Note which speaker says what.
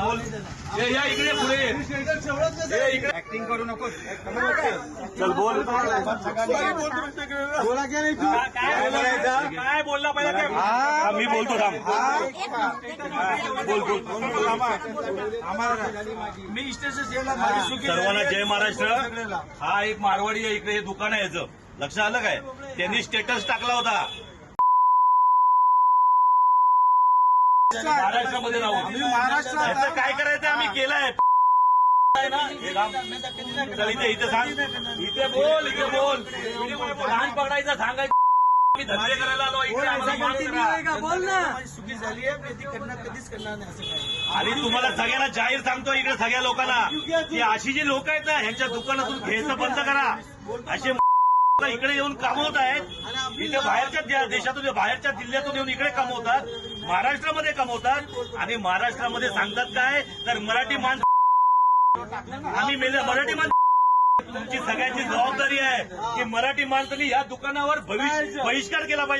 Speaker 1: बोल या इकडे पुढे इकडे
Speaker 2: ऍक्टिंग करू नको.
Speaker 1: चल बोल
Speaker 2: बोला क्या नाही तू
Speaker 1: काय बोलला पाहिजे मी बोलतो थांब बोल बोल
Speaker 2: मी स्टेशन
Speaker 1: सर्वांना जय महाराष्ट्र. हा एक मारवाडी आहे इकडे, हे दुकान आहे याचं. लक्षात आलं काय? त्यांनी स्टेटस टाकला होता महाराष्ट्रामध्ये राहून. याचं काय करायचं आम्ही केलंय ना. हे राम चल इथे सांग, इथे बोल लहान पकडायचं सांगायचं. मी धंदे करायला आलो इथे, आम्हाला माफ करा.
Speaker 2: बोल ना. चुकी झाली आहे, मी ती कधीच करणार नाही असं काय.
Speaker 1: आणि तुम्हाला सगळ्यांना जाहीर सांगतो इकडे सगळ्या लोकांना की अशी जी लोक आहेत ना ह्यांच्या दुकानातून घ्यायचं बंद करा. असे इकडे येऊन कमवत आहेत, इथे बाहेरच्या देशातून बाहेरच्या जिल्ह्यातून येऊन इकडे कमवतात, महाराष्ट्रामध्ये कमवतात. आणि महाराष्ट्रामध्ये सांगतात काय तर मराठी माणसं आम्ही मराठी माणसं. तुमची सगळ्यांची जबाबदारी आहे की मराठी माणसांनी या दुकानावर बहिष्कार केला पाहिजे.